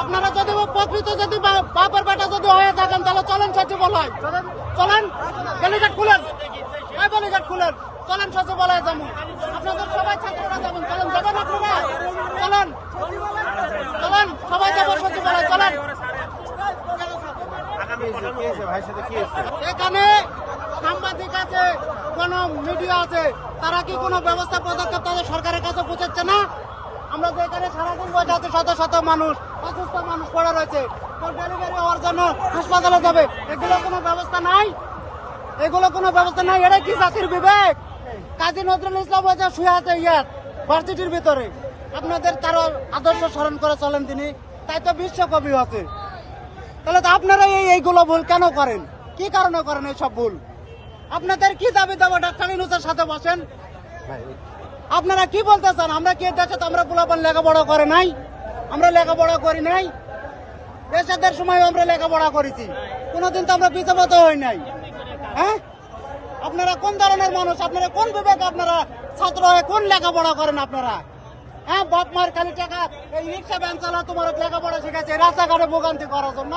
আপনারা যদি প্রকৃত যদি বাপের বেটা যদি হয়ে থাকেন তাহলে চলেন সচিবালয়, চলেন ডেলিগেট খুলেন, ডেলিগেট খুলেন, চলেন সচিবালয়ে যাবো। আপনাদের সবাই ছাত্ররা যাবেন, চলেন, যাবেন আপনারা, চলেন চলেন সবাই যাবো সচিবালয়, চলেন। এখানে সাংবাদিক আছে, কোন মিডিয়া আছে, তারা কি কোনো ব্যবস্থা পদক্ষেপ তাদের সরকারের কাছে পৌঁছাচ্ছে না? আমরা যে এখানে সারাদিন বসে আছি, শত শত মানুষ, অসুস্থ মানুষ পড়ে রয়েছে, ডেলিভারি হওয়ার জন্য হাসপাতালে যাবে, এগুলো কোনো ব্যবস্থা নাই, এগুলো কোনো ব্যবস্থা নাই। এটা কি জাতির বিবেক? কাজী নজরুল ইসলাম হয়েছে শুয়ে আছে ইয়ার ভার্সিটির ভিতরে, আপনাদের তার আদর্শ স্মরণ করে চলেন তিনি, তাই তো বিশ্বকবি আছে। তাহলে তো আপনারা এইগুলো ভুল কেন করেন? কি কারণে করেন এইসব ভুল? আপনাদের কি দাবি দাবা? ডাক্তার ইউনূসের সাথে বসেন, আপনারা কি বলতে চান? আমরা কি দেশে আমরা পোলাপান লেখাপড়া করে নাই? আমরা লেখাপড়া করি নাই? দেশের সময় আমরা লেখাপড়া করেছি, কোনোদিন তো আমরা পিছাপত হই নাই। হ্যাঁ, আপনারা কোন ধরনের মানুষ? আপনারা কোন বিবেক? আপনারা ছাত্র হয়ে কোন লেখাপড়া করেন আপনারা? হ্যাঁ, বাপ মার খালি টাকা এই রিক্সা ভ্যান চালা তোমার লেখাপড়া শিখেছে রাস্তাঘাটে ভোগান্তি করার জন্য।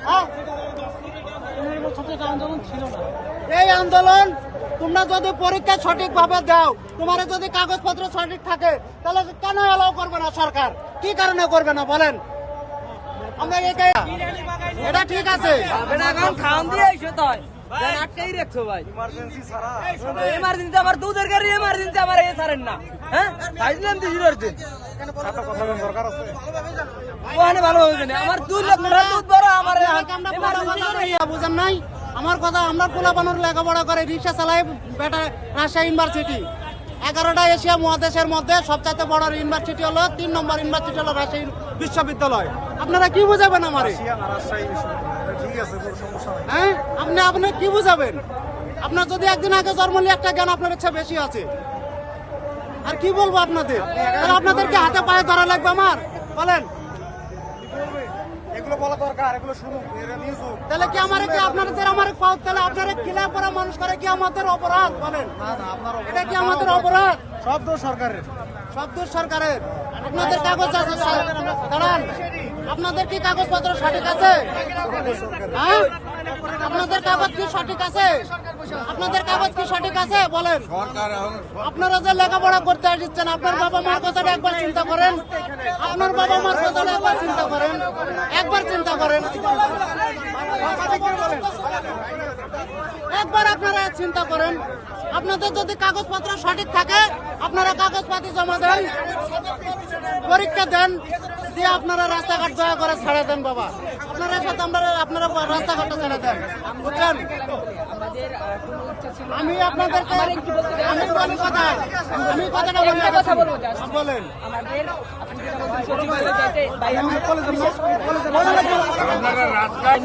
হ্যাঁ, এই আন্দোলন তোমরা যদি পরীক্ষা সঠিক ভাবে দাও, তোমার যদি কাগজপত্র সঠিক থাকে, তাহলে কেন এলাও করবে না সরকার? কি কারণে করবে না বলেন? আমরা এটা ঠিক আছে, খাওয়ান দিয়ে এসে তো আটকাই রাখছো ভাই, এমার্জেন্সি আমার দুধের গাড়ি, এমার্জেন্সি আমার এ ছাড়েন না। হ্যাঁ, খাইছিলাম তো জিরোর দিন ওখানে ভালোভাবে জানি আমার 2 লাখ দুধ বড় আমার বুঝেন নাই আমার কথা। আমরা পোলাপানোর লেখাপড়া করে রিক্সা চালাই বেটা রাজশাহী ইউনিভার্সিটি, 11টা এশিয়া মহাদেশের মধ্যে সবচাইতে বড় ইউনিভার্সিটি হলো 3 নম্বর ইউনিভার্সিটি হলো রাজশাহী বিশ্ববিদ্যালয়। আপনারা কি বুঝাবেন আমারে? হ্যাঁ, আপনি কি বুঝাবেন? আপনার যদি একদিন আগে জন্ম নিয়ে একটা জ্ঞান আপনার ইচ্ছা বেশি আছে, আর কি বলবো আপনাদের? তাহলে আপনাদেরকে হাতে পায়ে ধরা লাগবে আমার, বলেন? এগুলো বলা দরকার, এগুলো শুনুন, তাহলে কি আমার কি আপনাদের আমার তাহলে আপনারা কিলা করা মানুষ করে কি আমাদের অপরাধ? বলেন, এটা কি আমাদের অপরাধ? সব দোষ সরকারের, সব দোষ সরকারের। আপনাদের কাগজ আছে, দাঁড়ান, আপনাদের কি কাগজপত্র সঠিক আছে? হ্যাঁ, আপনাদের কাগজ কি সঠিক আছে? আপনাদের কাগজ কি সঠিক আছে বলেন? আপনারা যে লেখাপড়া করতে আসছেন, আপনার বাবা মার কথাটা একবার চিন্তা করেন, আপনার বাবা মার কথাটা একবার চিন্তা করেন, একবার চিন্তা করেন, একবার আপনারা চিন্তা করেন। আপনাদের যদি কাগজপত্র সঠিক থাকে, আপনারা কাগজপাতি জমা দেন, পরীক্ষা দেন, দিয়ে আপনারা রাস্তাঘাট দয়া করে ছেড়ে দেন। বাবা আপনারা সাথে আপনারা রাস্তাঘাটটা ছেড়ে দেন, বুঝলেন? আমি আপনাদেরকে আমি বলি কথা, আমি কথাটা বলবো, বলেন। আপনারা রাস্তায়